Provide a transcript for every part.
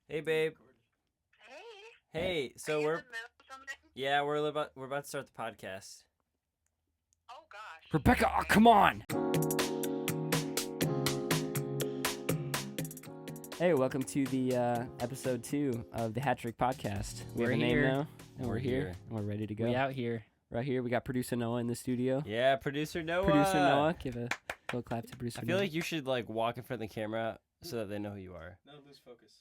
Hey, babe. Hey. Hey, so Are you we're in the middle of something? yeah, we're about to start the podcast. Oh gosh. Rebecca, oh, come on! Hey, welcome to the episode 2 of the Hat Trick Podcast. We have We're a name here. now, and We're we're here, here. and we're ready to go. We out here. Right here, we got producer Noah in the studio. Yeah, producer Noah. Producer Noah, give a little clap to producer I feel Noah. like you should walk in front of the camera so that they know who you are. No, lose focus.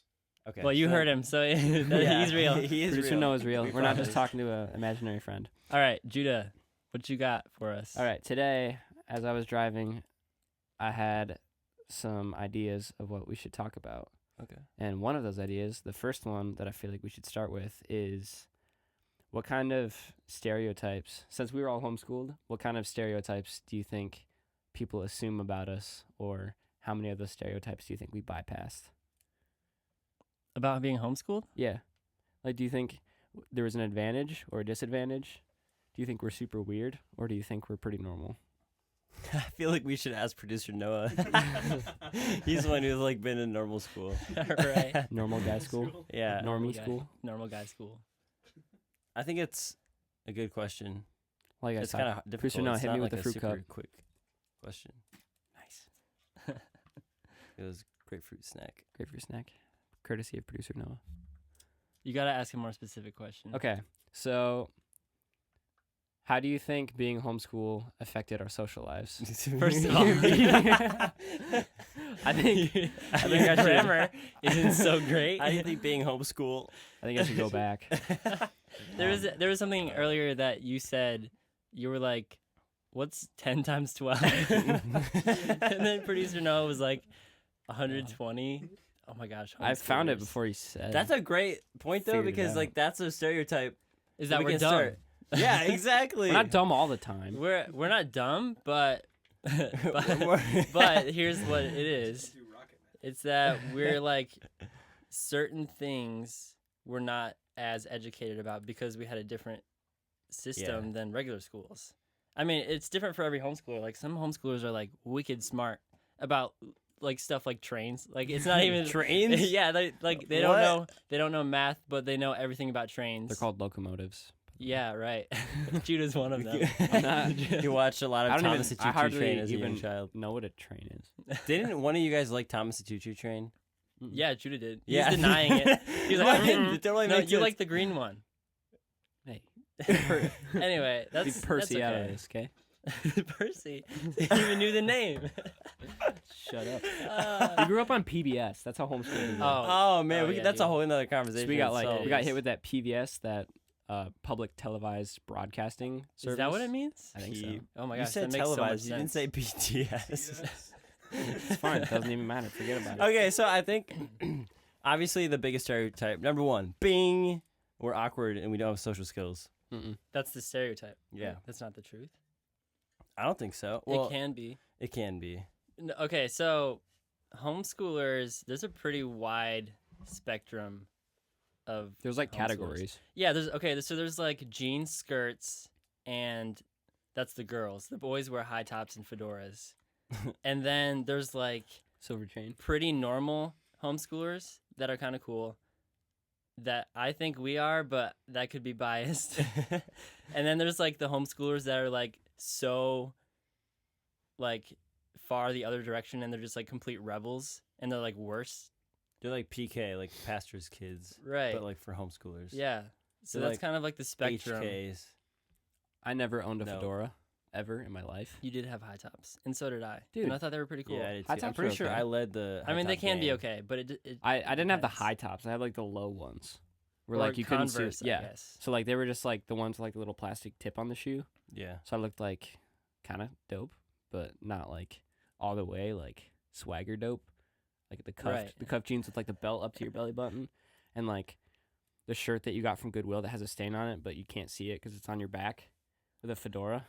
Okay. Well, you so- heard him, so Yeah, he's real. He is Producer real. Noah's real. We We're not promise. just talking to an imaginary friend. All right, Judah, what you got for us? All right, today, as I was driving, I had some ideas of what we should talk about. Okay. And one of those ideas, the first one that I feel like we should start with is what kind of stereotypes, since we were all homeschooled, what kind of stereotypes do you think people assume about us, or how many of those stereotypes do you think we bypassed? About being homeschooled? Yeah. Like, do you think there was an advantage or a disadvantage? Do you think we're super weird, or do you think we're pretty normal? I feel like we should ask producer Noah. He's the one who's been in normal school. Right. Normal guy school? Yeah. Normie guy. school? Normal guy school. I think it's a good question. Like I It's said, kind of difficult. Producer Noah, It's hit not me with like the fruit a super cup. quick question. Nice. It was grapefruit snack. Great for your snack. Courtesy of producer Noah. You got to ask a more specific question. Okay, so how do you think being homeschool affected our social lives? First of all, I think I think our grammar isn't so great. How do you think being homeschool? I think I should go back. There was something earlier that you said. You were like, "What's 10 times 12?" And then producer Noah was like, 120. Oh my gosh! I found it homeschoolers. before you said. That's a great point though, Figured it because out. that's a stereotype. Is that we we're can dumb? start. Yeah, exactly. We're not dumb all the time. We're not dumb, but We're- but here's what it is. Do Rocket Man. It's that we're like certain things we're not as educated about because we had a different system than regular schools. I mean, it's different for every homeschooler. Like some homeschoolers are like wicked smart about like stuff like trains. Like it's not even Trains? Yeah, they don't know math, but they know everything about trains. They're called locomotives. Yeah, right. Judah's one of them. I'm not- You watched a lot I of don't Thomas even. the I Choo Choo hardly Train as a even young child. know what a train is. Didn't one of you guys like Thomas the Choo Choo Train? Yeah, Judah did. Yeah. He's denying it. He's like, What? It totally no, makes you sense. like the green one. Hey, Anyway, that's leave Percy that's out of okay. this, okay? Percy. He even knew the name. Shut up. Uh, We grew up on PBS. That's how homeschooled we were. Oh man, Oh, we yeah, that's a dude. whole another conversation. So we got itself. we got hit with that PBS, that public televised broadcasting service. Is that what it means? I think so. P- Oh my You gosh, said that makes so much televised. You didn't sense. say BTS. It's fine. It doesn't even matter. Forget about it. Okay, so I think obviously the biggest stereotype, number one, Bing, we're awkward and we don't have social skills. Mm-mm. That's the stereotype. Yeah. That's not the truth. I don't think so. Well, It can be. It can be. Okay, so homeschoolers, there's a pretty wide spectrum of There's like homeschoolers. categories. Yeah, there's like jean skirts, and that's the girls. The boys wear high tops and fedoras. And then there's like Silver chain. pretty normal homeschoolers that are kind of cool, that I think we are, but that could be biased. And then there's like the homeschoolers that are like so like far the other direction, and they're just like complete rebels, and they're like worse. They're like PK, like pastor's kids, Right. but like for homeschoolers. Yeah. So They're that's like kind of like the spectrum. HKs. I never owned a No. fedora ever in my life. You did have high tops, and so did I. Dude. And I thought they were pretty cool. Yeah, I did High too. I'm tops pretty are sure okay. I led the. I mean, they high top can be gang. okay, but it I didn't have the depends. high tops. I had like the low ones. Where Or like you couldn't Converse, see. I Yeah. guess. So like they were just like the ones with like the little plastic tip on the shoe. Yeah. So I looked like kind of dope, but not like all the way like swagger dope. Like Right. the cuff jeans with like the belt up to your belly button, and like the shirt that you got from Goodwill that has a stain on it, but you can't see it because it's on your back, with a fedora.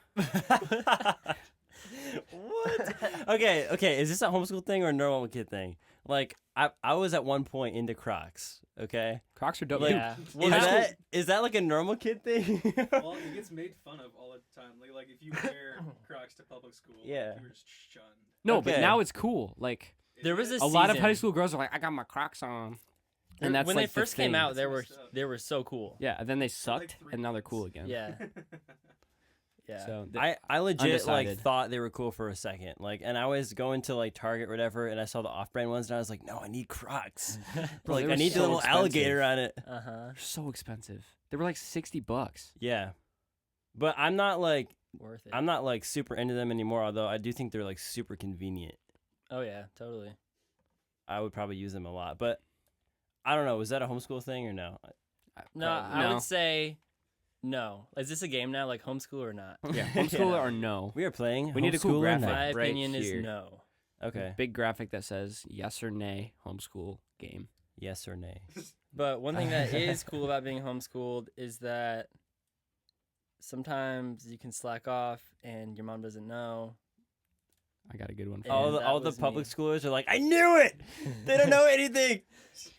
What? Okay. Is this a homeschool thing or a normal kid thing? Like, I was at one point into Crocs. Okay. Crocs are dope. Like, Yeah. Dude, Well, is now- that like a normal kid thing? Well, it gets made fun of all the time. Like if you wear Crocs to public school, Yeah. you were just shunned. no, Okay. but now it's cool. Like There was Is a it? a lot of season- high school girls are like, I got my Crocs on. And that's when like they first the came thing. out, they That's were messed up. they were so cool. Yeah, and then they For, like, sucked, 3 and now they're cool months. again. Yeah. Yeah. So I legit like Undecided. thought they were cool for a second. Like, and I was going to like Target or whatever, and I saw the off-brand ones, and I was like, no, I need Crocs. Bro, Like, they I were need the so little expensive. alligator on it. Uh huh. They're so expensive. They were like $60. Yeah, but I'm not like Worth it. I'm not like super into them anymore. Although I do think they're like super convenient. Oh yeah, totally. I would probably use them a lot, but I don't know. Was that a homeschool thing or no? No, Probably- I would say no. Is this a game now, like homeschool or not? Yeah, homeschool Yeah. or no. We are playing. We need a cool homeschool or graphic. not? My right opinion here. is no. Okay. Big graphic that says yes or nay homeschool game. Yes or nay? But one thing that is cool about being homeschooled is that sometimes you can slack off and your mom doesn't know. I got a good one for Yeah, all you. the that all the was public me. schoolers are like, I knew it. They don't know anything.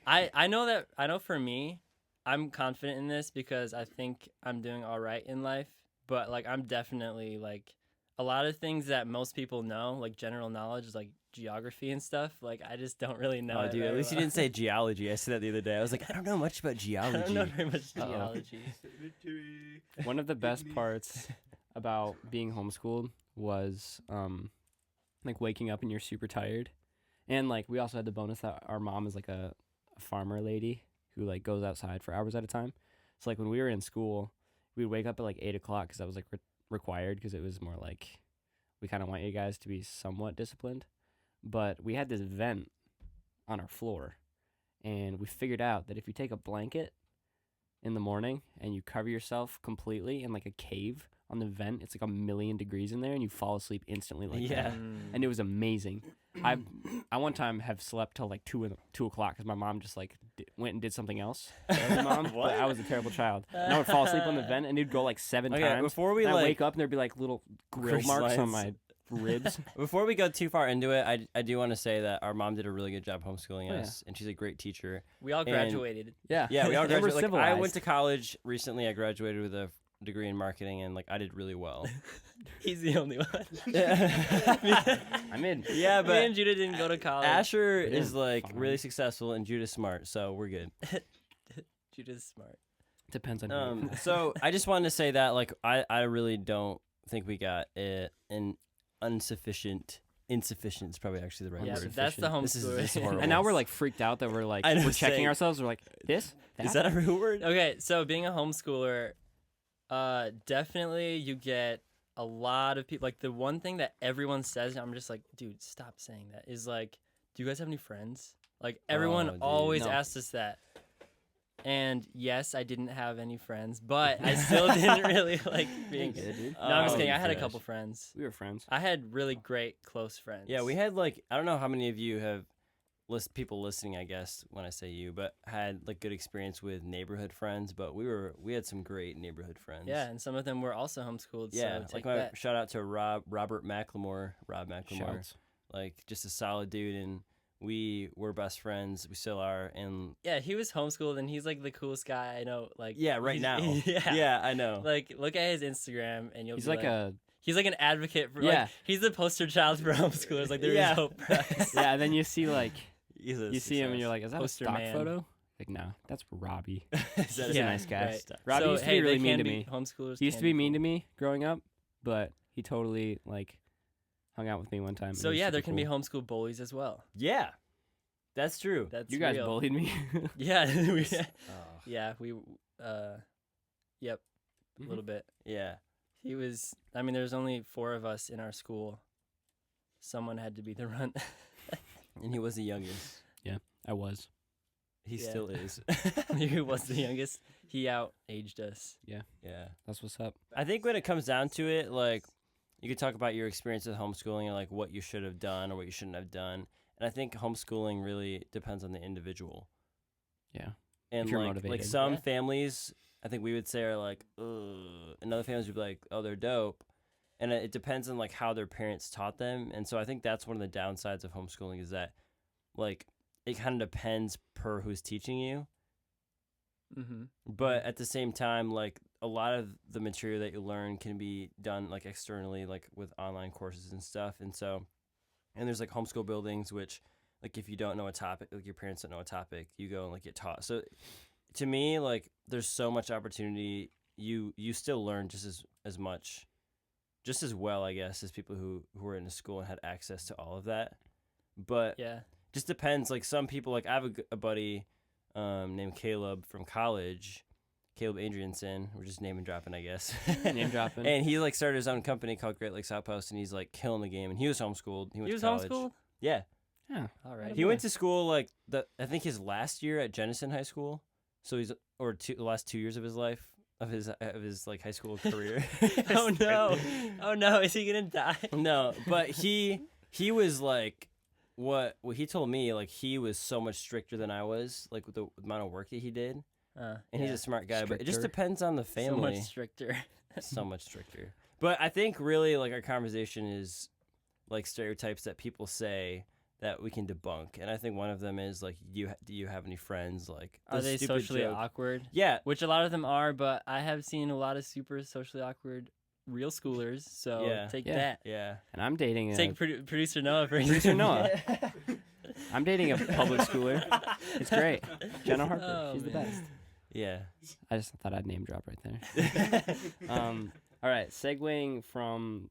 I know for me, I'm confident in this because I think I'm doing all right in life. But like I'm definitely like a lot of things that most people know, like general knowledge, is like geography and stuff. Like I just don't really know. Oh, it dude, at very least you well. didn't say geology. I said that the other day. I was like, I don't know much about I geology. don't know very much Uh-oh. geology. One of the best parts about being homeschooled was like waking up and you're super tired. And like we also had the bonus that our mom is like a farmer lady who like goes outside for hours at a time. So like when we were in school, we'd wake up at like 8 o'clock because that was like required because it was more like we kind of want you guys to be somewhat disciplined. But we had this vent on our floor, and we figured out that if you take a blanket in the morning and you cover yourself completely in like a cave on the vent, it's like 1,000,000 degrees in there, and you fall asleep instantly like Yeah. that. And it was amazing. I one time have slept till like 2 o'clock because my mom just like went and did something else. Sorry, mom, but I was a terrible child. And I would fall asleep on the vent, and it'd go like 7 Okay, times. before we And I'd like wake up and there'd be like little grill Grease marks on lines. my ribs. before we go too far into it, I do want to say that our mom did a really good job homeschooling Oh, yeah. us, and she's a great teacher. We all And- graduated. Yeah, Yeah, we all And we're graduated. Like, I civilized. went to college recently. I graduated with a degree in marketing, and like I did really well. He's the only one. I'm in. Yeah, Me but and Judah didn't go to college. Asher Yeah, is like fine. really successful, and Judah's smart, so we're good. Judah's smart. Depends on who. So I just wanted to say that like I really don't think we got an insufficient. Insufficient is probably actually the right Yeah, word. that's the This is homeschooling. horrible. And now we're like freaked out that we're like I know, we're checking same. ourselves. We're like this. Is that a real word? Okay, so being a homeschooler, definitely you get a lot of people. Like the one thing that everyone says, I'm just like, dude, stop saying that. Is like, do you guys have any friends? Like everyone Oh, dude, always no. asks us that. And yes, I didn't have any friends, but I still didn't really like being. good, dude? No, I'm just Oh, kidding. I had a gosh. couple friends. We were friends. I had really great close friends. Yeah, we had like I don't know how many of you have people listening, I guess, when I say you, but had like good experience with neighborhood friends, but we had some great neighborhood friends. Yeah, and some of them were also homeschooled. Yeah, so like take my that. shout out to Robert McLemore, Rob McLemore. Shouts. Like just a solid dude, and we were best friends. We still are, and Yeah, he was homeschooled, and he's like the coolest guy I know. Like yeah, right he's- now. yeah, Yeah, I know. Like look at his Instagram, and you'll He's be like a he's like an advocate for Yeah. like he's the poster child for homeschoolers. Like there is Yeah. hope for us. yeah. And then you see like He's a you see him and success. you're like, is that Poster a stock man. photo? Like no, that's Robbie. Is that He's a a nice guy. right. Robbie So, used to hey, be really they mean can to be- me. Homeschoolers He used can to be be mean to cool. me growing up, but he totally like hung out with me one time. and So it was yeah, super there can be cool. homeschool bullies as well. Yeah, that's true. That's You guys real. bullied me. Yeah, we, Oh, yeah, we yep, a little bit. yeah. He was. I mean, there's only 4 of us in our school. Someone had to be the runt. And he was the youngest. I was. He Yeah. still is. He was the youngest. He out-aged us. Yeah. That's what's up. I think when it comes down to it, like, you could talk about your experience with homeschooling and, like, what you should have done or what you shouldn't have done. And I think homeschooling really depends on the individual. Yeah. And, you're like motivated. some Yeah. families, I think we would say are like, ugh. And other families would be like, oh, they're dope. And it depends on, like, how their parents taught them. And so I think that's one of the downsides of homeschooling is that, like, it kind of depends per who's teaching you. Mm-hmm. But at the same time, like a lot of the material that you learn can be done like externally, like with online courses and stuff. And so, and there's like homeschool buildings, which like if you don't know a topic, like your parents don't know a topic, you go and like get taught. So to me, like there's so much opportunity. You still learn just as much, just as well, I guess, as people who were in a school and had access to all of that. But Yeah. just depends. Like some people, like I have a buddy named Caleb from college, Caleb Adrianson. We're just naming dropping, I guess. Name dropping. And he like started his own company called Great Lakes Outpost, and he's like killing the game. And he was homeschooled. He went He was to college. homeschooled? Yeah, Yeah. All right. he went to school like I think his last year at Jenison High School. So he's the last 2 years of his life of his like high school career. Oh no. Oh no, is he gonna die? No, but he was like what he told me, like he was so much stricter than I was, like with the amount of work that he did. And he's a smart guy, but it just Stricter. depends on the So family. much stricter. So much stricter. But I think really like our conversation is like stereotypes that people say that we can debunk, and I think one of them is like, do you have any friends? Like, Are the they stupid socially joke. awkward? Yeah, Which a lot of them are, but I have seen a lot of super socially awkward real schoolers. So Yeah. take Yeah. that. yeah. And I'm dating Take producer Noah for Producer Noah. I'm dating a public schooler. It's great. Jenna Harper. Oh, She's the man. best. Yeah. I just thought I'd name drop right there. All right, segueing from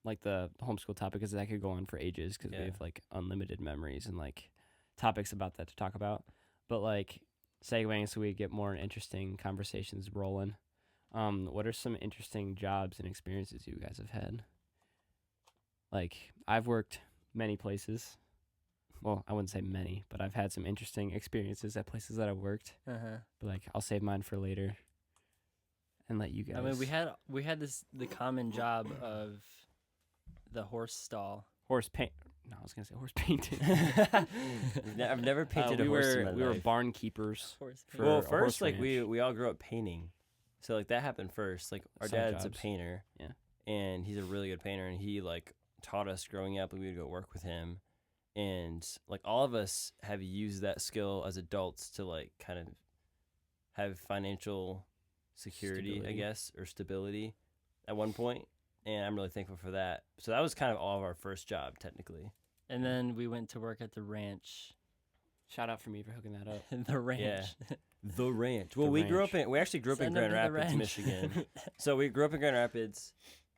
like the homeschool topic, because that could go on for ages, because Yeah. we have like unlimited memories and like topics about that to talk about. But like segueing so we get more interesting conversations rolling. What are some interesting jobs and experiences you guys have had? Like I've worked many places. Well, I wouldn't say many, but I've had some interesting experiences at places that I've worked. Uh-huh. But like I'll save mine for later and let you guys. I mean, we had the common job of the horse stall. horse paint. No, I was gonna say horse painting. I've never painted we a horse were in my we were life. barn keepers. Horse For Well, a horse first, like ranch. we all grew up painting, so like that happened first. Like our Some dad's jobs. a painter, Yeah. and he's a really good painter, and he like taught us growing up, and we would go work with him, and like all of us have used that skill as adults to like kind of have financial security, I Stability. guess, or stability at one point, and I'm really thankful for that. So that was kind of all of our first job, technically. And then we went to work at the ranch. Shout out for me for hooking that up. The ranch. The ranch. Well, The we actually grew up in Send 'em Grand to the Rapids, ranch. Michigan. So we grew up in Grand Rapids,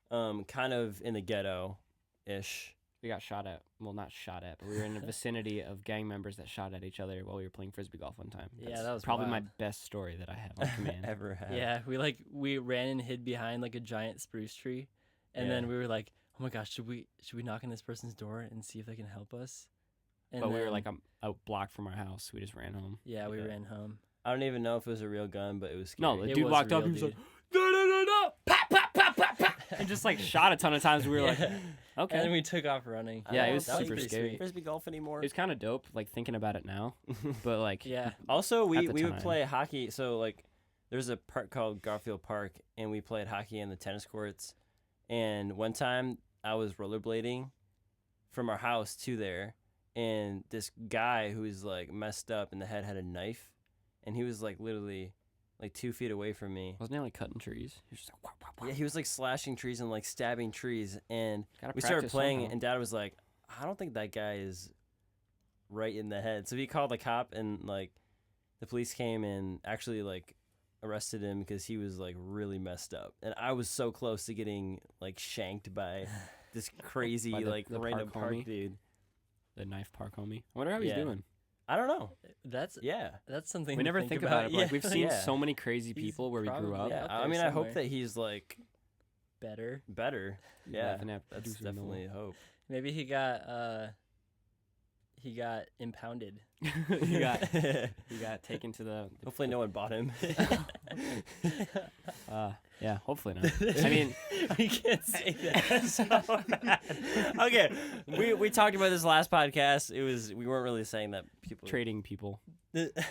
kind of in the ghetto-ish. We got shot at. Well, not shot at, but we were in the vicinity of gang members that shot at each other while we were playing frisbee golf one time. Yeah, That's that was probably my wild. best story that I have on command. Ever had. Yeah, we ran and hid behind like a giant spruce tree, and then Yeah. we were like, "Oh my gosh, should we knock on this person's door and see if they can help us?" And But we were then- like a block from our house. We just ran home. yeah, we Yeah. ran home. I don't even know if it was a real gun, but it was scary. No, the It dude was walked up. real, He was dude. like, no, pop, pop, pop, pop, pop, and just like shot a ton of times. We were like, Yeah. okay. And then we took off running. Yeah, I it was don't super play scary. Frisbee golf anymore. It was kind of dope, like thinking about it now. But like, Yeah, Also, At we the would time. play hockey. So like, there's a park called Garfield Park, and we played hockey in the tennis courts. And one time, I was rollerblading from our house to there, and this guy who was like messed up in the head had a knife, and he was like literally like 2 feet away from me. wasn't he like cutting trees? He was just like, wah, wah, wah. Yeah, he was like slashing trees and like stabbing trees, and Gotta we started practice playing, somehow. and Dad was like, "I don't think that guy is right in the head." So he called the cop, and like the police came and actually like arrested him because he was like really messed up, and I was so close to getting like shanked by this crazy By the like random park park homie? dude. The knife park homie. I wonder how he's Yeah. doing. I don't know. that's Yeah, something We to never think about it. But, like we've seen Yeah. so many crazy He's people where we grew probably up. yeah. out I there mean, I hope somewhere. that he's like better. better. Yeah, Laughing at that's producer Noel. definitely a hope. Maybe he got impounded. he got taken to the Hopefully, no one bought him. yeah, hopefully not. I mean, we can't say that. so bad. Okay, we talked about this last podcast. We weren't really saying that people trading people,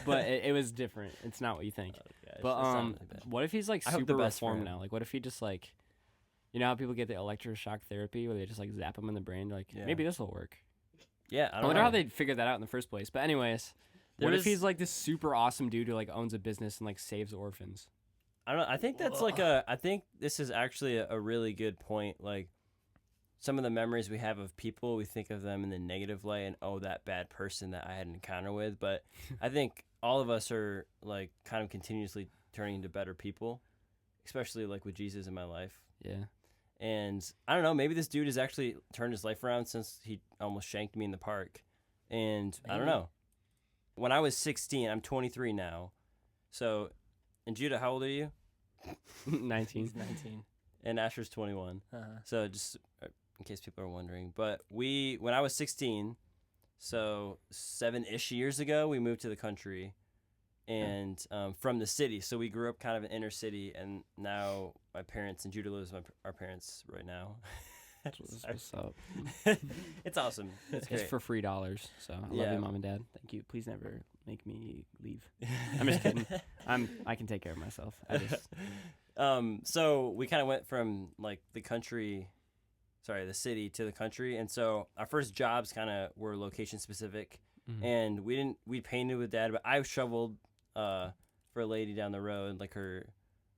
but it was different. It's not what you think. Oh, gosh, But that's not really bad. what if he's like I hope the super best for reformed him. now? Like, what if he just like, you know how people get the electroshock therapy where they just like zap them in the brain? They're like, Yeah. maybe this will work. Yeah, I I don't wonder know. how they figured that out in the first place. But anyways, There what if was- he's like this super awesome dude who like owns a business and like saves orphans? I don't know. I think that's I think this is actually a really good point. Like, some of the memories we have of people, we think of them in the negative light and, oh, that bad person that I had an encounter with. But I think all of us are like kind of continuously turning into better people, especially like with Jesus in my life. Yeah. And I don't know, maybe this dude has actually turned his life around since he almost shanked me in the park. And I don't Maybe. know. When I was 16, I'm 23 now. So, and Judah, how old are you? 19. He's 19. And Asher's 21. Uh-huh. So just in case people are wondering. But when I was 16, so 7-ish years ago, we moved to the country and from the city. So we grew up kind of in inner city, and now my parents, and Judah lives with our parents right now. What's up? It's awesome. It's great. It's for $3, so I love Yeah. you, Mom and Dad. Thank you. Please never make me leave. I'm just kidding. I can take care of myself. I just So we kind of went from like the city to the country, and so our first jobs kind of were location specific, and we painted with Dad, but I shoveled for a lady down the road, like her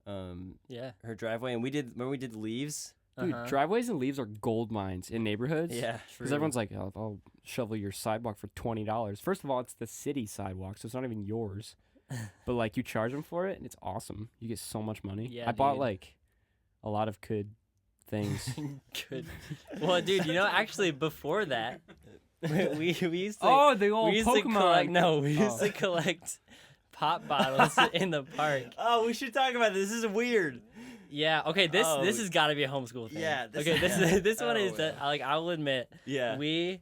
her driveway, and we did leaves. Dude, Uh-huh. driveways and leaves are gold mines in neighborhoods. Yeah, Because everyone's like, I'll shovel your sidewalk for $20. First of all, it's the city sidewalk, so it's not even yours. But like, you charge them for it, and it's awesome. You get so much money. Yeah, I bought dude. like a lot of good things. Good. Well, dude, actually, before that, we used to. Oh, the old we used to Pokemon. collect. No, we Oh. used to collect pop bottles in the park. Oh, we should talk about this. This is weird. Yeah. Okay. This Oh. has got to be a homeschool thing. Yeah, this- Okay. This one Oh, is that. yeah. Like, I will admit, Yeah. we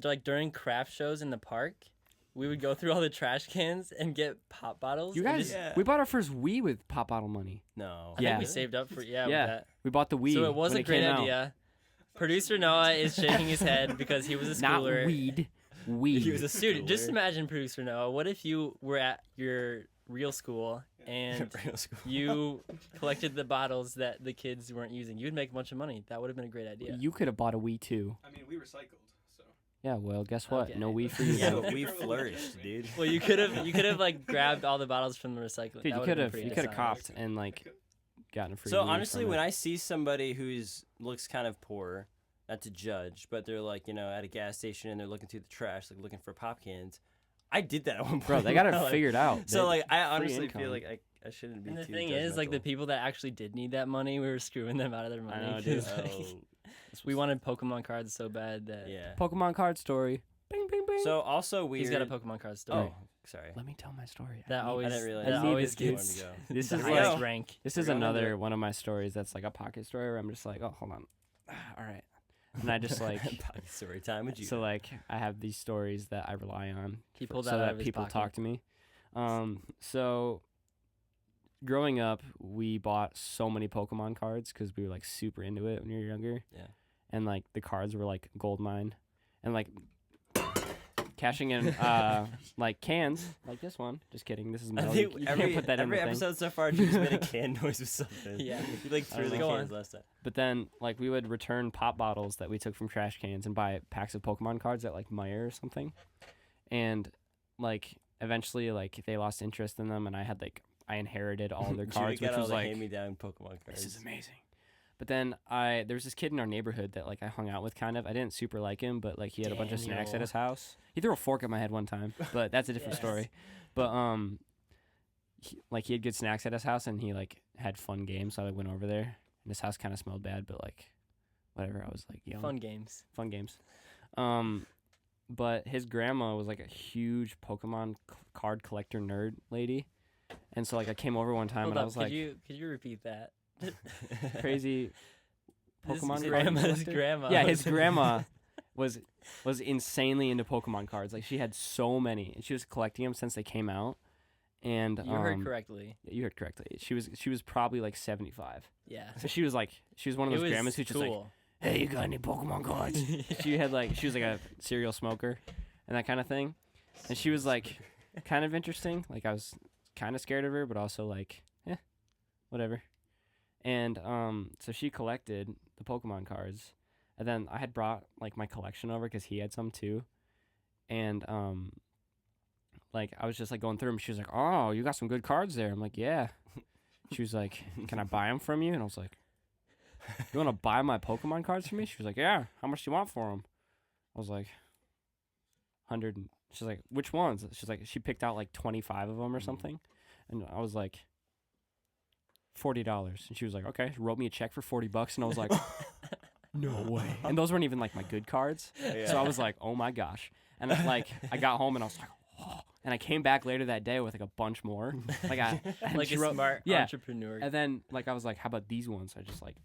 like during craft shows in the park, we would go through all the trash cans and get pop bottles. You and guys, just- Yeah. we bought our first Wii with pop bottle money. No. I Yeah. think we saved up for with Yeah. that. We bought the Wii. So it was when a great came out. idea. Producer Noah is shaking his head because he was a Not schooler. weed. Weed. He was a Dude, just schooler. imagine, Producer Noah, what if you were at your real school and Real school. you collected the bottles that the kids weren't using? You'd make a bunch of money. That would have been a great idea. You could have bought a Wii too. I mean, we recycled, so. Yeah, well, guess what? Okay. No Wii for you. Yeah, though. but we flourished, dude. Well, you could have like grabbed all the bottles from the recycling. Dude, That you would've could been have pretty copped awesome. and like gotten a free. So Wii honestly, from when it. I see somebody who's looks kind of poor, not to judge, but they're like, at a gas station and they're looking through the trash, like looking for pop cans. I did that at one point. Bro, they got in my it life. figured out. So They- like, I free honestly income. feel like I shouldn't be. And the too thing is, like the judgmental. people that actually did need that money, we were screwing them out of their money. know, dude. 'cause, like, Oh, we wanted Pokemon cards so bad that yeah. Pokemon card story. Bing, bing, bing. So also weird. he's got a Pokemon card store. Oh, sorry. Let me tell my story. That I need- always, didn't realize that I need always this, dude. gets Wanted This the is highest like rank. this is We're going into another it. one of my stories that's like a pocket story where I'm just like, oh, hold on. All right. And I just like Pocket story time with you. so like I have these stories that I rely on He pulled so that out that of his people pocket. talk to me. So growing up, we bought so many Pokemon cards because we were like super into it when we were younger. Yeah. And like the cards were like gold mine, and like cashing in like cans like this one. Just kidding. This is I metal. think You every can't put that in every the thing. episode so far, Drew's made a can noise with something. Yeah. He like threw the know. cans last time. But then, like, we would return pop bottles that we took from trash cans and buy packs of Pokemon cards at, like, Meijer or something. And, like, eventually, like, they lost interest in them, and I inherited all their cards, Judah which got was all the like, hand-me-down Pokemon cards. this is amazing. But then there was this kid in our neighborhood that, like, I hung out with kind of. I didn't super like him, but, like, he had a bunch of snacks at Daniel. his house. He threw a fork at my head one time, but that's a different Yes. story. But, he had good snacks at his house, and he, like, had fun games, so I went over there. And his house kind of smelled bad, but, like, whatever. I was, like, young. Fun games. Fun games. But his grandma was, like, a huge Pokemon card collector nerd lady. And so, like, I came over one time, Hold and I up, was could like, you repeat that? crazy This Pokemon card grandma's collector? grandma. Yeah, his grandma was insanely into Pokemon cards. Like, she had so many, and she was collecting them since they came out. And You heard correctly. yeah, you heard correctly. She was probably like 75. Yeah. So she was one of It those was grandmas who's just like, cool. "Hey, you got any Pokemon cards?" She was like a serial smoker and that kind of thing. And she was like kind of interesting. Like, I was kind of scared of her, but also like, whatever. And so she collected the Pokemon cards. And then I had brought like my collection over because he had some too. And like, I was just like going through them. She was like, "Oh, you got some good cards there." I'm like, "Yeah." She was like, "Can I buy them from you?" And I was like, you want to buy my Pokemon cards for me? She was like, yeah. How much do you want for them? I was like, 100. She's like, which ones? She's like, she picked out like 25 of them or something. And I was like, $40. And she was like, okay. She wrote me a check for $40. And I was like, no way. And those weren't even like my good cards. Yeah. So I was like, oh my gosh. And like, I got home and I was like, oh. And I came back later that day with like a bunch more. Like Like she a wrote, smart yeah. entrepreneur. And then like I was like, how about these ones? I just like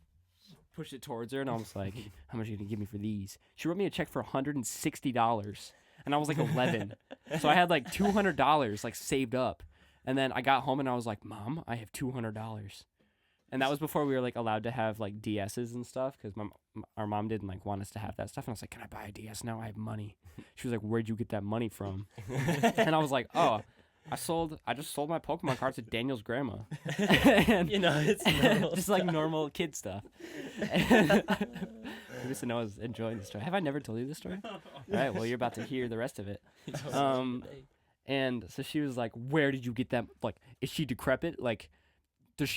pushed it towards her and I was like, how much are you gonna give me for these? She wrote me a check for $160. And I was like 11. So I had like $200 like saved up. And then I got home and I was like, Mom, I have $200. And that was before we were like allowed to have like DSs and stuff because our mom didn't like want us to have that stuff. And I was like, can I buy a DS now? I have money. She was like, where'd you get that money from? And I was like, oh, I just sold my Pokemon cards to Daniel's grandma. And You know, it's normal just like normal kid stuff. Mr. Noah's enjoying the story. Have I never told you this story? All right, well, you're about to hear the rest of it. And so she was like, where did you get that? Like, is she decrepit? Like, did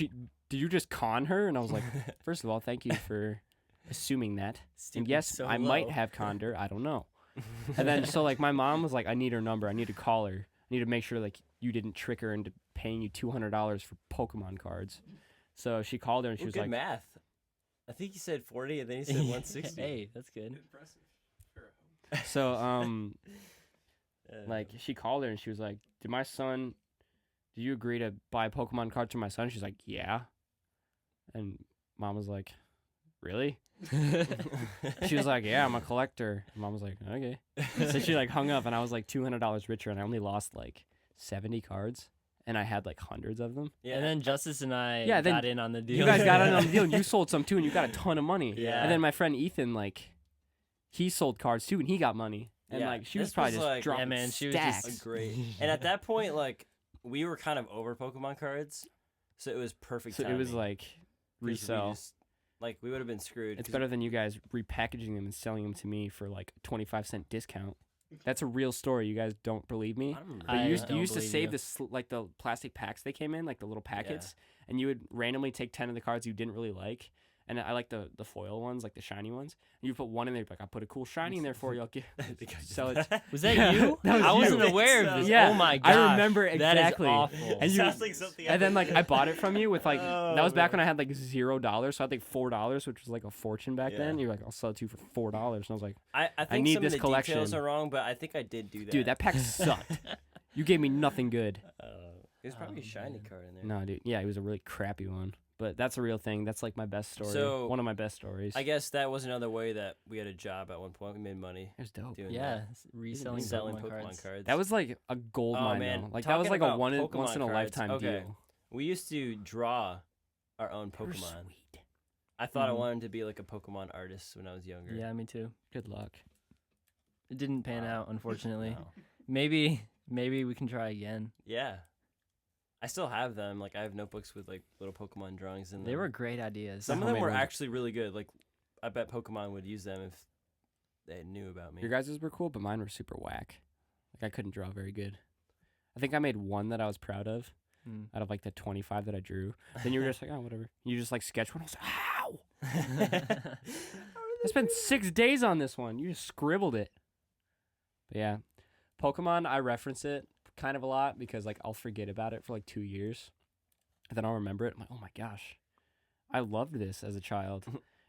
you just con her? And I was like, first of all, thank you for assuming that. And yes, so I low. might have conned her. I don't know. And then so like my mom was like, I need her number. I need to call her. I need to make sure like you didn't trick her into paying you $200 for Pokemon cards. So she called her and she was good like, math. I think he said 40 and then he said 160. Hey, that's good. Impressive. For a home. so like she called her and she was like, did you agree to buy Pokemon cards for my son? She's like, yeah. And mom was like, really? She was like, yeah, I'm a collector. And mom was like, okay. So she like hung up and I was like $200 richer and I only lost like 70 cards and I had like hundreds of them. Yeah. And then Justice and I then got in on the deal. You guys got in on the deal and you sold some too and you got a ton of money. Yeah. And then my friend Ethan, like, he sold cards too and he got money. And Yeah, like she was this probably was, just like- dropping Yeah, man, she was stacks. just Great. And at that point, like, we were kind of over Pokemon cards, so it was perfect So it was timing, like 'cause we resell. just- like, we would have been screwed. It's 'cause- better than you guys repackaging them and selling them to me for like 25-cent discount. That's a real story. You guys don't believe me? I don't remember. But I you used, don't you used to believe save you. this like the plastic packs they came in, like the little packets, and you would randomly take 10 of the cards you didn't really like. And I like the foil ones, like the shiny ones. And you put one in there, like I put a cool shiny in there for you. I'll give sell it. Was that Yeah, you? that was I you. wasn't aware of this. Yeah, Oh my gosh. I remember That is exactly. awful. And you, Sounds like something. and then like I bought it from you with like Oh, that was back man. when I had like $0, so I had like $4, which was like a fortune back then. Yeah. You're like, I'll sell it to you for $4, and I was like, I think need some this of the collection. details are wrong, but I think I did do that. dude, that pack sucked. You gave me nothing good. There's probably a shiny man. card in there. No, dude. Yeah, it was a really crappy one. But that's a real thing. That's like my best story. So, one of my best stories. I guess that was another way that we had a job at one point. We made money it was dope. doing Yeah, that. reselling Selling Pokemon cards. That was like a gold Oh, mine. man. Though. Like that was Talking like a about once Pokemon in a cards, lifetime okay. deal. We used to draw our own You're Pokemon. sweet. I thought I Mhm. wanted to be like a Pokemon artist when I was younger. Yeah, me too. Good luck. It didn't pan Wow. out, unfortunately. No. Maybe we can try again. Yeah. I still have them. Like, I have notebooks with like little Pokemon drawings in them. They were great ideas. Some of them homemade were ones. actually really good. Like, I bet Pokemon would use them if they knew about me. Your guys' were cool, but mine were super whack. Like I couldn't draw very good. I think I made one that I was proud of Mm. out of like the 25 that I drew. Then you were just like, oh, whatever. You just like sketched one. I was like, ow! I spent 6 days on this one. You just scribbled it. But yeah, Pokemon, I reference it kind of a lot because like I'll forget about it for like 2 years. And then I'll remember it. I'm like, oh my gosh, I loved this as a child.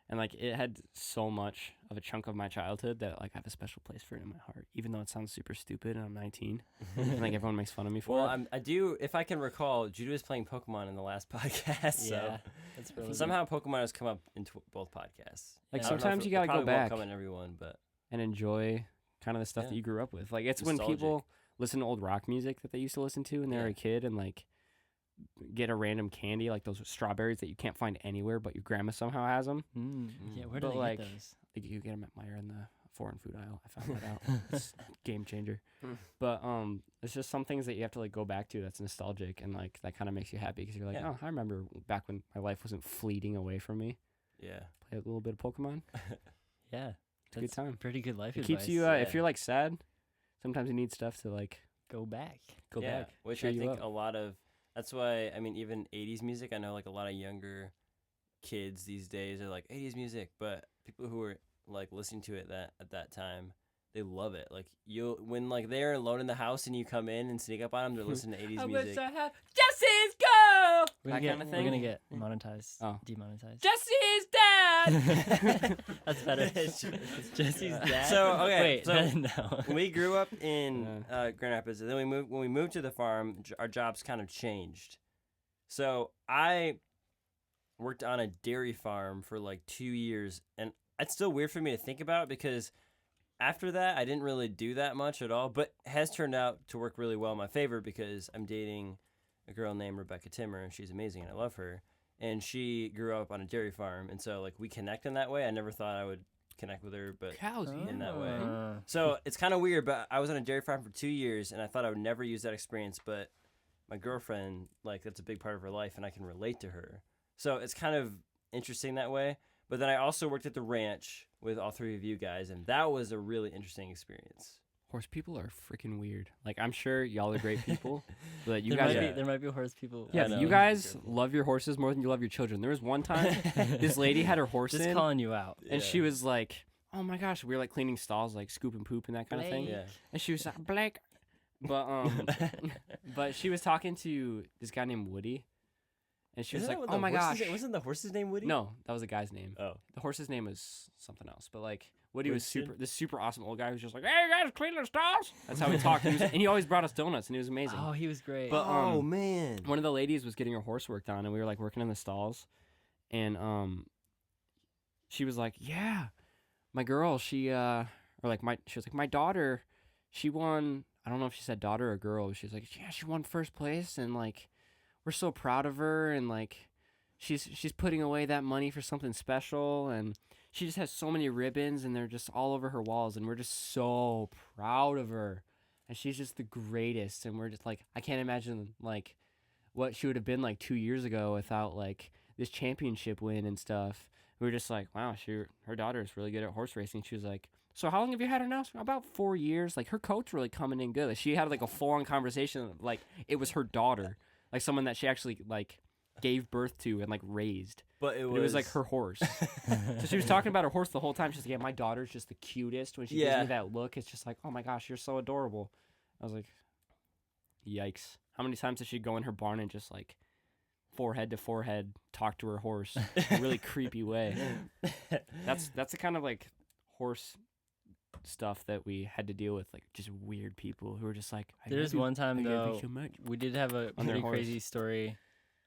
And like it had so much of a chunk of my childhood that like I have a special place for it in my heart, even though it sounds super stupid and I'm 19. And like everyone makes fun of me for Well, it. I do, if I can recall, Judah was playing Pokemon in the last podcast. So Yeah, that's really somehow Pokemon has come up in both podcasts. Like I don't know if sometimes it- you gotta it go probably back won't come in everyone, but and enjoy kind of the stuff Yeah. that you grew up with. Like it's when Nostalgic. people listen to old rock music that they used to listen to when they were Yeah. a kid and like get a random candy like those strawberries that you can't find anywhere but your grandma somehow has them. Yeah, where But, do they like, get those? Like you get them at Meijer in the foreign food aisle. I found that out. It's game changer. Mm. But it's just some things that you have to like go back to that's nostalgic and like that kind of makes you happy because you're like, Yeah. oh, I remember back when my life wasn't fleeting away from me. yeah. Play a little bit of Pokemon. Yeah, It's a good time. pretty good life It advice. keeps you. yeah. If you're like sad, sometimes you need stuff to like Go back. go yeah, back. which cheer I you think up. a lot of, that's why, I mean, even 80s music, I know like a lot of younger kids these days are like 80s music, but people who were like listening to it at that time, they love it. Like when like they're alone in the house and you come in and sneak up on them, they're listening to 80s I music. wish I had Jesse's go. We're That kind of We're thing. gonna get monetized. Oh. Demonetized. Jesse's dad. That's better. It's Jesse's dad. So, okay, Wait, so- no. We grew up in Grand Rapids, and then when we moved to the farm, our jobs kind of changed. So I worked on a dairy farm for like 2 years, and it's still weird for me to think about because after that I didn't really do that much at all, but has turned out to work really well in my favor because I'm dating a girl named Rebecca Timmer, and she's amazing and I love her, and she grew up on a dairy farm, and so like we connect in that way. I never thought I would connect with her, but Cows. in that way. Uh, So it's kind of weird, but I was on a dairy farm for 2 years, and I thought I would never use that experience. But my girlfriend, like, that's a big part of her life, and I can relate to her. So it's kind of interesting that way. But then I also worked at the ranch with all three of you guys, and that was a really interesting experience. Horse people are freaking weird. Like, I'm sure y'all are great people, but you there guys might are. be, there might be horse people. Yeah, I know. you guys Careful. love your horses more than you love your children. There was one time this lady had her horse Just in, calling you out. and she was like, "Oh my gosh," we were like cleaning stalls, like scooping poop and that kind of thing. Yeah. And she was like, "Blake," but she was talking to this guy named Woody, and she was like, "Oh my gosh." Wasn't the horse's name Woody? No, that was a guy's name. Oh. The horse's name was something else, but like Woody Winston? was this super awesome old guy who was just like, "Hey, you guys, clean the stalls." That's how he talked. And he always brought us donuts, and he was amazing. Oh, he was great. But, Oh, man. One of the ladies was getting her horse worked on, and we were like working in the stalls, and she was like, "Yeah, my girl, she was like, my daughter, she won." I don't know if she said daughter or girl. But she was like, "Yeah, she won first place, and like, we're so proud of her, and like, she's putting away that money for something special, and she just has so many ribbons, and they're just all over her walls, and we're just so proud of her, and she's just the greatest, and we're just like, I can't imagine like what she would have been like 2 years ago without like this championship win and stuff." We were just like, wow, her daughter is really good at horse racing. She was like, "So how long have you had her now?" "About 4 years." Like, her coach really coming in good. Like, she had like a full-on conversation, like it was her daughter, like someone that she actually like gave birth to and like raised. But it But it was like her horse. So she was talking about her horse the whole time. She's like, "Yeah, my daughter's just the cutest." When she gives Yeah. me that look, it's just like, "Oh my gosh, you're so adorable." I was like, yikes. How many times did she go in her barn and just like forehead to forehead talk to her horse in a really creepy way? That's the kind of like horse stuff that we had to deal with, like just weird people who were just like, There's one time though, so much. we did have a On their pretty horse. crazy story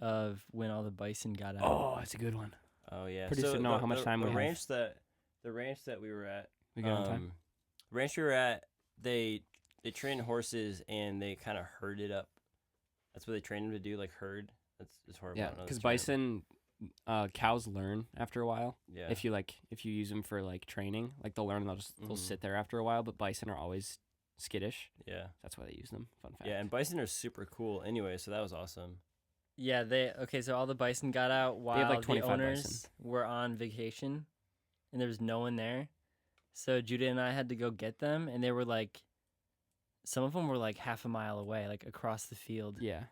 of when all the bison got out. Oh, that's a good one. Oh, yeah. Pretty soon know how much time we the have. ranch the ranch that we were at, We got on time. the ranch we were at, they trained horses and they kind of herded up. That's what they trained them to do, like herd. It's horrible. I Yeah, don't know because this term. bison, cows learn after a while. Yeah. If you use them for like training, like they'll learn and they'll Mhm. sit there after a while. But bison are always skittish. Yeah. That's why they use them. Fun fact. Yeah, and bison are super cool anyway, so that was awesome. Yeah, so all the bison got out while like, the 25 owners bison. were on vacation, and there was no one there. So Judah and I had to go get them, and they were like, some of them were like half a mile away, like across the field, Yeah.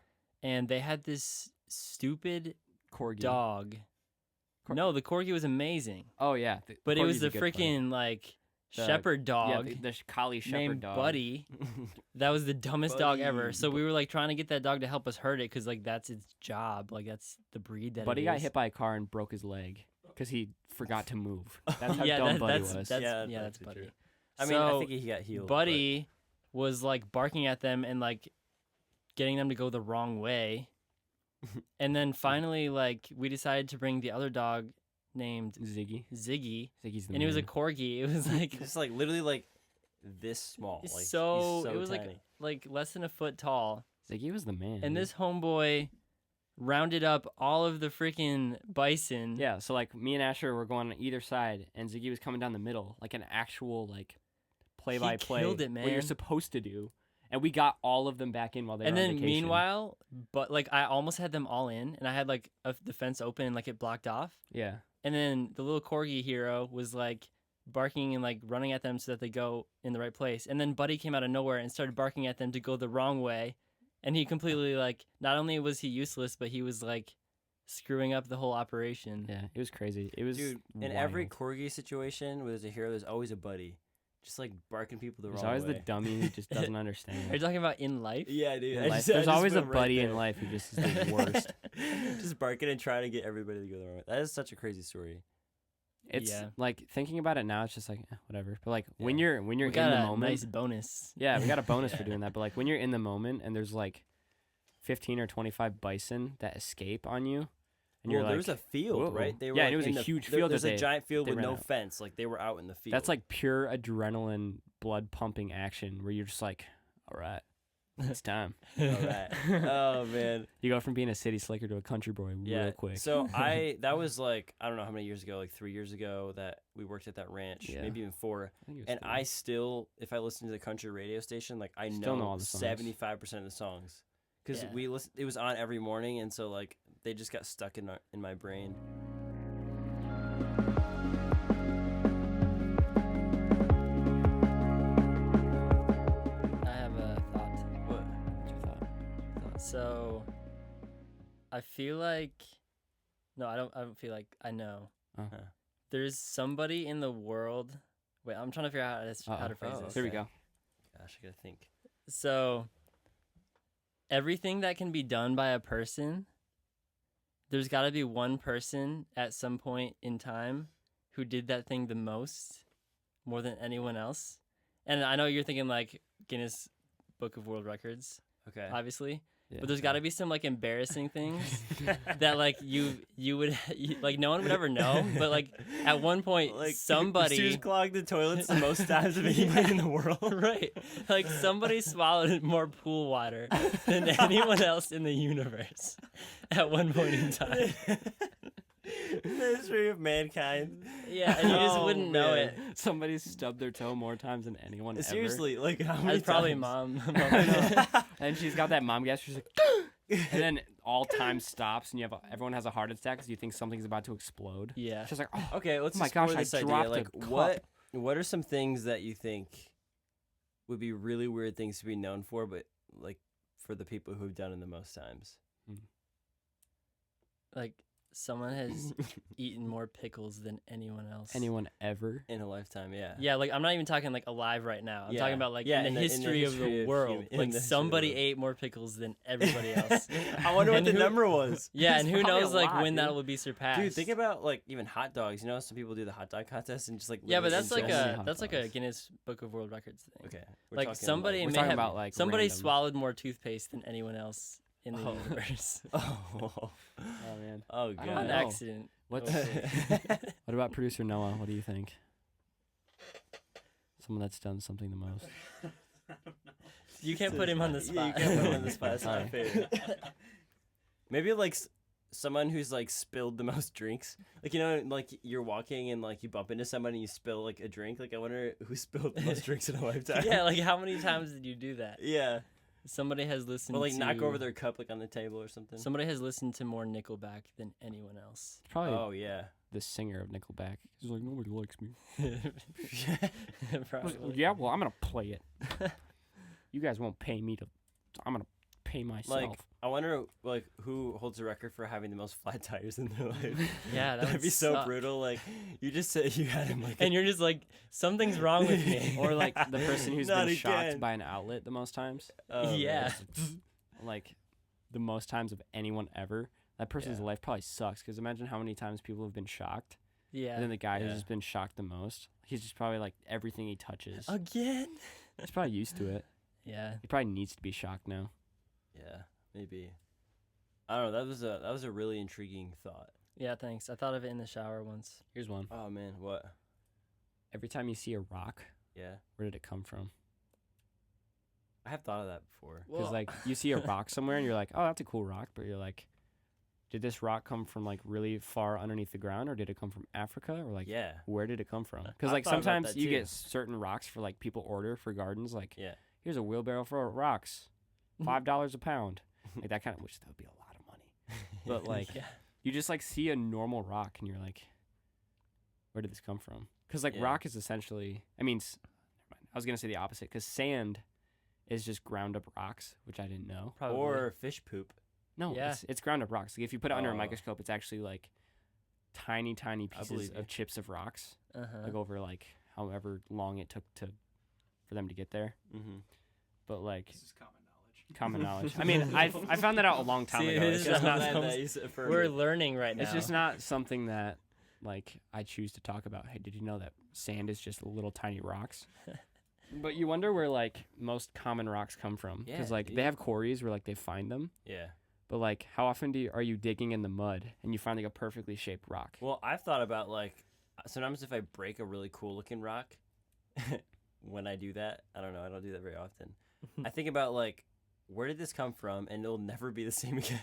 and they had this stupid Corgi. dog. No, the corgi was amazing, Oh yeah. but it was Corgi's the a good play. freaking like The- shepherd Yeah, dog the collie shepherd named dog. Buddy. That was the dumbest dog ever. Buddy. So we were like trying to get that dog to help us herd it because like that's its job. Like that's the breed that. Buddy it got is. hit by a car and broke his leg because he forgot to move. That's how Yeah, dumb that- Buddy that's- was. that's- Yeah, yeah, that's that's true. Buddy. I mean, I So, think he got healed. Buddy was like barking at them and like getting them to go the wrong way. And then finally, like we decided to bring the other dog named Ziggy. Ziggy, Ziggy's the and it was a man. corgi. It was like But just like literally like this small. Like, he's so, so it was tiny. like less than a foot tall. Ziggy was the man. And dude. this homeboy rounded up all of the freaking bison. Yeah, so like me and Asher were going on either side, and Ziggy was coming down the middle, like an actual like play-by-play. killed it, What you're man. supposed to do, and we got all of them back in while they And were on then vacation. meanwhile, but like I almost had them all in, and I had like the fence open and like it blocked off. Yeah, And then the little corgi hero was like barking and like running at them so that they go in the right place. And then Buddy came out of nowhere and started barking at them to go the wrong way. And he completely like not only was he useless, but he was like screwing up the whole operation. Yeah, it was crazy. It was Dude, in every wild. corgi situation where there's a hero, there's always a buddy. Just like barking people the There's wrong always way. the dummy who just doesn't understand. Are you talking about in life? Yeah, dude. In I life. just- I There's just always a went right buddy in there. life who just is the worst. Just barking and trying to get everybody to go the wrong way. That is such a crazy story. It's Yeah. like thinking about it now, it's just like whatever. But like when Yeah. you're We in got the a moment, nice bonus. yeah, we got a bonus for doing that. But like when you're in the moment and there's like 15 or 25 bison that escape on you, and you're Well, like, there was a field, whoa. right? They were Yeah, like and it was in a the- huge there- field There's that a they- giant field they with ran no out. fence. Like they were out in the field. that's like pure adrenaline, blood pumping action where you're just like, all right, it's time. all right. Oh man. You go from being a city slicker to a country boy Yeah. real quick. So that was like I don't know how many years ago, like 3 years ago that we worked at that ranch, Yeah. maybe even 4. I think it was And three. I still, if I listen to the country radio station, like I Still know know all the songs. 75% of the songs because Yeah. we listen. It was on every morning, and so like they just got stuck in my brain. I have a thought. What? What's your thought? So, I feel like, no, I don't feel like I know. Oh. There's somebody in the world. Wait, I'm trying to figure out how to Uh-oh. phrase Oh, this. Here we okay. go. Gosh, I gotta think. So, everything that can be done by a person, there's got to be one person at some point in time who did that thing the most, more than anyone else. And I know you're thinking like Guinness Book of World Records, Okay. obviously. Yeah. But there's got to be some like embarrassing things that like you would like no one would ever know. But like at one point somebody Stu's clogged the toilets the most times of anybody in the world. right, like somebody swallowed more pool water than anyone else in the universe at one point in time. The history of mankind. Yeah, and you just Oh, wount know man. it. Somebody stubbed their toe more times than anyone ever. Seriously, like how many That's probably times? mom. And she's got that mom gas. She's like, and then all time stops, and everyone has a heart attack because you think something's about to explode. Yeah. She's like, oh, Okay, let's Oh my explore gosh, I this idea. dropped a Like, cup. what are some things that you think would be really weird things to be known for, but like for the people who've done it the most times? Like someone has eaten more pickles than anyone else. anyone ever? In a lifetime, yeah. Yeah, like I'm not even talking like alive right now. I'm Yeah. talking about like Yeah, in the history of history the of world. human- in Like the history of the somebody world. ate more pickles than everybody else. I wonder what And the who- number was. Yeah, It's and who probably knows a like lot, when that dude. will be surpassed. Dude, think about like even hot dogs. You know, some people do the hot dog contest and just like Yeah, but literally that's like Just ingest- hot a that's like a dogs. Guinness Book of World Records thing. Okay, we're Like talking, somebody We're may talking have about like somebody random. swallowed more toothpaste than anyone else in the Oh. universe Oh, Oh man. oh I don't on god. know. accident. What? hopefully. What about producer Noah? What do you think? Someone that's done something the most. You can't put him on the spot. Yeah, you can't put him on the spot. It's not Sorry. fair. Maybe like someone who's like spilled the most drinks. Like you know, like you're walking and like you bump into somebody and you spill like a drink. Like I wonder who spilled the most drinks in a lifetime. Yeah, like how many times did you do that? Yeah. Somebody has listened Or like to knock over their cup like on the table or something. Somebody has listened to more Nickelback than anyone else. It's probably Oh yeah. the singer of Nickelback. He's like, nobody likes me. Probably. Yeah, well, I'm gonna play it. You guys won't pay me to. I'm gonna pay myself. Like I wonder like who holds the record for having the most flat tires in their life. Yeah, that That'd would be so suck. brutal. Like you just said you had him like And you're just like, something's wrong with me. or like the person who's Not been shocked again. by an outlet the most times. oh, man. Yeah. Like the most times of anyone ever. That person's Yeah. life probably sucks because imagine how many times people have been shocked. Yeah. And then the guy who's Yeah. just been shocked the most, he's just probably like everything he touches. Again? He's probably used to it. Yeah. He probably needs to be shocked now. Yeah, maybe. I don't know. That was a really intriguing thought. Yeah, thanks. I thought of it in the shower once. Here's one. Oh man, what? Every time you see a rock, Yeah, where did it come from? I have thought of that before. Because like you see a rock somewhere and you're like, oh, that's a cool rock, but you're like, did this rock come from like really far underneath the ground, or did it come from Africa, or like Yeah, where did it come from? Because I've like thought about sometimes that you too. get certain rocks for like people order for gardens, like yeah. here's a wheelbarrow for rocks, $5 a pound, like that kind of, which that would be a lot of money. But like Yeah. you just like see a normal rock and you're like, where did this come from? Because like Yeah. rock is essentially, I mean, never mind. I was gonna say the opposite, because sand is just ground up rocks, which I didn't know. Probably. Or fish poop. No, Yeah. it's ground up rocks. Like if you put it under a Oh. microscope, it's actually like tiny pieces believe you. of chips of rocks, Uh-huh. like over like however long it took for them to get there. Mm-hmm. But like This is common knowledge. common knowledge. I mean, I found that out a long time See, ago. this It's is just how not that We're learning right now. it's just not something that like I choose to talk about. Hey, did you know that sand is just little tiny rocks? But you wonder where like most common rocks come from, because Yeah, like dude. they have quarries where like they find them. Yeah. But like, how often are you digging in the mud and you find like a perfectly shaped rock? Well, I've thought about like sometimes if I break a really cool looking rock, when I do that, I don't know, I don't do that very often. I think about like, where did this come from? And it'll never be the same again.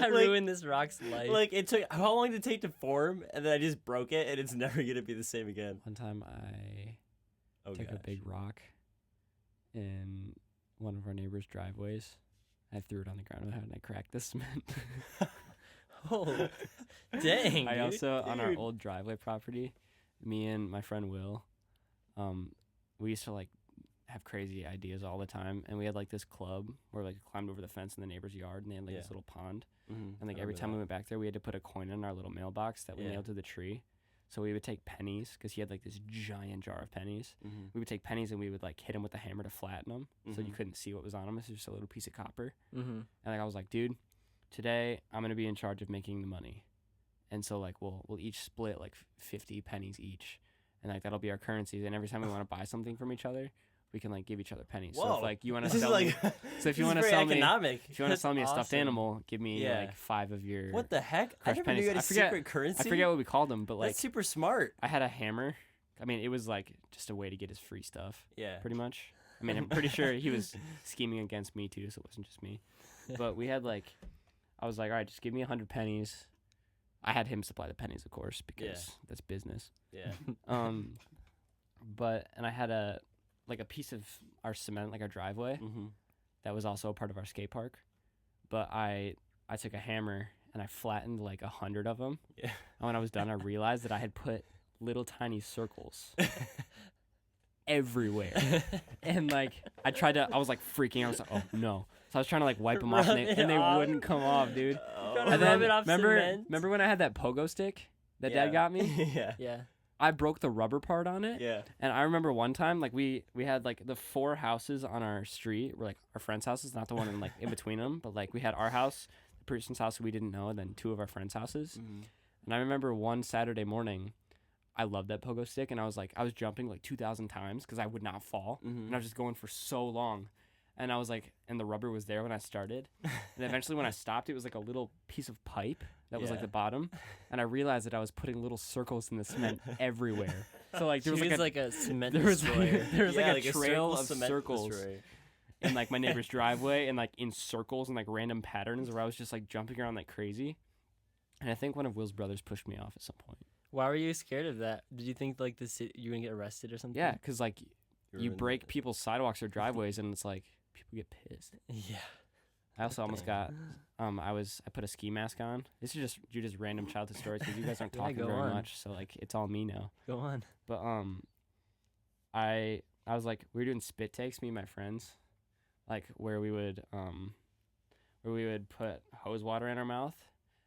I like- ruined this rock's life. Like it took how long did it take to form, and then I just broke it, and it's never gonna be the same again. One time I Oh took a gosh. big rock in one of our neighbors' driveways. I threw it on the ground and I cracked the cement. Oh, dang, I dude. also, on our Dude. old driveway property, me and my friend Will, we used to like have crazy ideas all the time, and we had like this club where like climbed over the fence in the neighbor's yard, and they had like this Yeah. little pond, Mhm, and like I every remember time we that. went back there, we had to put a coin in our little mailbox that we Yeah. nailed to the tree. So we would take pennies, because he had like this giant jar of pennies. Mhm. We would take pennies and we would like hit them with a hammer to flatten them, so you Mhm. couldn't see what was on them. It's just a little piece of copper. Mm-hmm. And like I was like, dude, today I'm gonna be in charge of making the money, and so like we'll each split like 50 pennies each, and like that'll be our currencies. And every time we want to buy something from each other, we can like give each other pennies. So Whoa. if like you want to This is sell like me, so if you this want is to very sell me, economic. if you want to sell me a stuffed awesome. animal, give me Yeah. like 5 of your. What the heck? I crushed never pennies. knew you had a I forget- secret currency. I forget what we called them, but like That's super smart. I had a hammer. I mean, it was like just a way to get his free stuff, Yeah. pretty much. I mean, I'm pretty sure he was scheming against me too, so it wasn't just me. But we had like, I was like, all right, just give me 100 pennies. I had him supply the pennies, of course, because that's business. Yeah. And I had a piece of our cement, like our driveway, Mm-hmm. that was also a part of our skate park. But I took a hammer and I flattened like 100 of them. Yeah. And when I was done, I realized that I had put little tiny circles everywhere. And like I was like freaking out. I was like, oh no. So I was trying to like wipe them off, and Rub it they off. wouldn't come off, dude. Oh. And then rub it off cement? remember when I had that pogo stick that Yeah. Dad got me? Yeah. Yeah. I broke the rubber part on it. Yeah. And I remember one time, like we had like the 4 houses on our street were like our friends' houses, not the one in like in between them, but like we had our house, the person's house we didn't know, and then 2 of our friends' houses. Mm-hmm. And I remember one Saturday morning, I loved that pogo stick, and I was jumping like 2,000 times because I would not fall, Mm-hmm. and I was just going for so long. And I was like, and the rubber was there when I started, and eventually when I stopped, it was like a little piece of pipe that was like Yeah. the bottom, and I realized that I was putting little circles in the cement everywhere. So like there was He like was a cement there was destroyer. there was Yeah, like a trail circle of cement circles destroyer. in like my neighbor's driveway, and like in circles and like random patterns where I was just like jumping around like crazy. And I think one of Will's brothers pushed me off at some point. Why were you scared of that? Did you think like you were gonna get arrested or something? Yeah, because like you Ruined break it. people's sidewalks or driveways, and it's like people get pissed. Yeah. I also almost got I put a ski mask on. This is just Judah's random childhood stories because you guys aren't Yeah, talking go very on. much, so like it's all me now. Go on. But I was like, we were doing spit takes, me and my friends, like where we would put hose water in our mouth.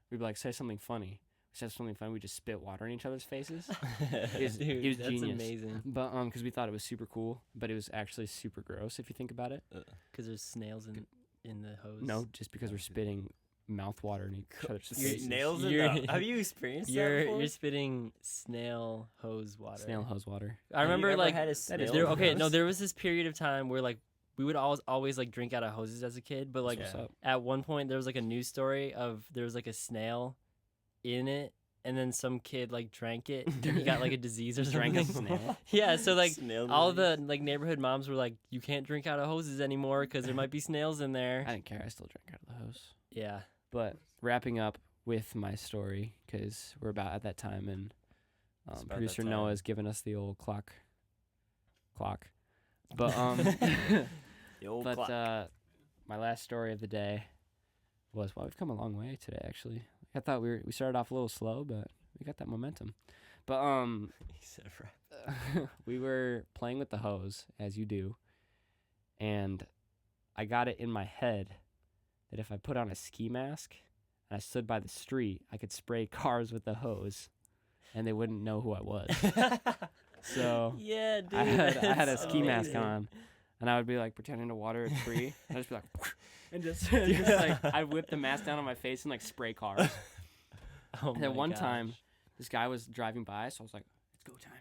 We'd be like, say something funny. We said something funny. We just spit water in each other's faces. It Dude, was that's genius. amazing. But because we thought it was super cool, but it was actually super gross if you think about it. Because there's snails in the hose. No, just because we're spitting mouth water in each other's You're- faces. Nails in You're- the, have you experienced that You're before? spitting snail hose water. Snail hose water. I remember Have you ever like had a that is snail there, okay, no, roast? there was this period of time where like we would always like drink out of hoses as a kid, but like What's up? at one point there was like a news story of there was like a snail in it, and then some kid like drank it and he got like a disease or something. Drank a snail? Yeah, so like Snail all disease. the like neighborhood moms were like, you can't drink out of hoses anymore because there might be snails in there. I didn't care. I still drank out of the hose. Yeah. But wrapping up with my story, because we're about at that time, and It's about producer that Noah time. has given us the old clock. But The old but clock. my last story of the day was, well, we've come a long way today, actually. I thought we started off a little slow, but we got that momentum. But He said rap. we were playing with the hose, as you do, and I got it in my head that if I put on a ski mask and I stood by the street, I could spray cars with the hose, and they wouldn't know who I was. So yeah, dude. I had a that's ski mask amazing. on, and I would be like pretending to water a tree, and I'd just be like, and just like I'd whip the mask down on my face and like spray cars. Oh And then my one gosh. time, this guy was driving by, so I was like, "It's go time."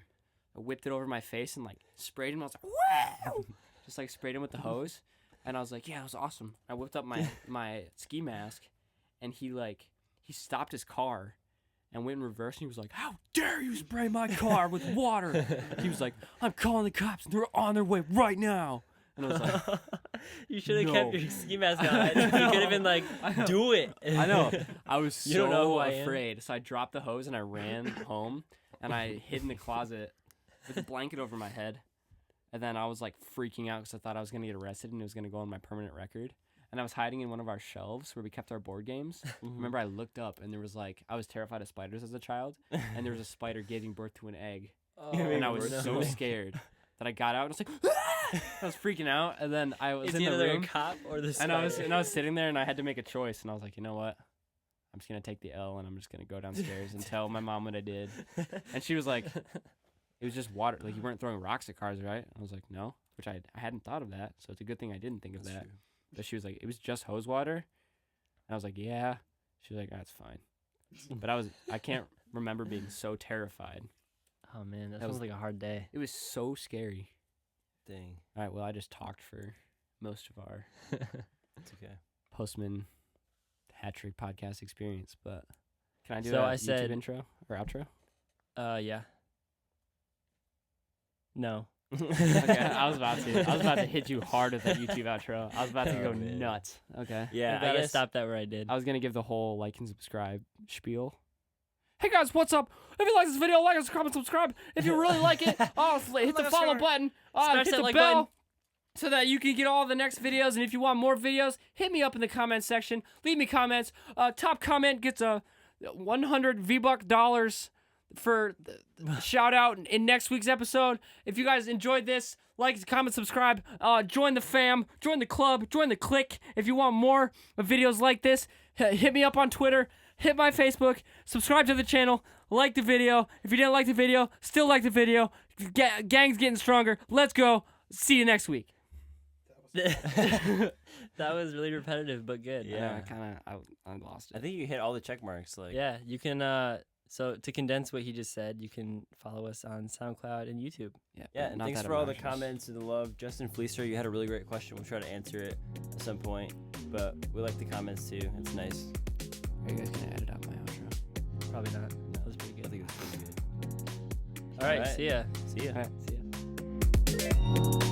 I whipped it over my face and like sprayed him. I was like, "Wow!" Just like sprayed him with the hose, and I was like, "Yeah, it was awesome." I whipped up my ski mask, and he stopped his car, and went in reverse. And he was like, "How dare you spray my car with water?" He was like, "I'm calling the cops. They're on their way right now." And I was like, You should have No. kept your ski mask on. You could have been like, I know. do it. I know. I was You don't know who so I am? afraid. So I dropped the hose and I ran home, and I hid in the closet with a blanket over my head. And then I was like freaking out because I thought I was going to get arrested and it was going to go on my permanent record. And I was hiding in one of our shelves where we kept our board games. Remember, I looked up and there was like, I was terrified of spiders as a child, and there was a spider giving birth to an egg. Oh, And I was no. so scared that I got out and I was like, "Ah!" I was freaking out. And then I was Is in the either room. a cop or the And spider? I was sitting there and I had to make a choice, and I was like, you know what? I'm just gonna take the L and I'm just gonna go downstairs and tell my mom what I did. And she was like, it was just water. Like, you weren't throwing rocks at cars, right? I was like, no, which I hadn't thought of that. So it's a good thing I didn't think of that. But she was like, it was just hose water. And I was like, yeah. She was like, that's fine. But I can't remember being so terrified. Oh man, that That was- sounds like a hard day. It was so scary. Dang. All right, well, I just talked for most of our It's okay. Postman hat trick podcast experience, but can I do So a I YouTube said- intro or outro? Yeah. No. Okay, I was about to hit you hard with that YouTube outro. I was about to Oh, go man. nuts. Okay. Yeah, I I gotta guess. stop that where I did. I was gonna give the whole like and subscribe spiel. Hey guys, what's up? If you like this video, like, comment, subscribe. If you really like it, hit the follow button. Smash Hit that the like bell button. so that you can get all the next videos. And if you want more videos, hit me up in the comment section. Leave me comments. Top comment gets a $100 V-Buck for the shout out in next week's episode. If you guys enjoyed this, like, comment, subscribe, join the fam, join the club, join the clique. If you want more videos like this, hit me up on Twitter, hit my Facebook, subscribe to the channel, like the video. If you didn't like the video, still like the video. Gang's getting stronger. Let's go. See you next week. That was really repetitive, but good. Yeah. I lost it. I think you hit all the check marks. Like, Yeah, you can. So to condense what he just said, you can follow us on SoundCloud and YouTube. Yeah, but and not thanks that for all the obnoxious. comments and the love. Justin Fleecer, you had a really great question. We'll try to answer it at some point. But we like the comments too. It's nice. Are you guys gonna edit out my outro? Probably not. No, That was pretty I good. think it was pretty good. All right, Alright. see ya. See ya. All right. See ya.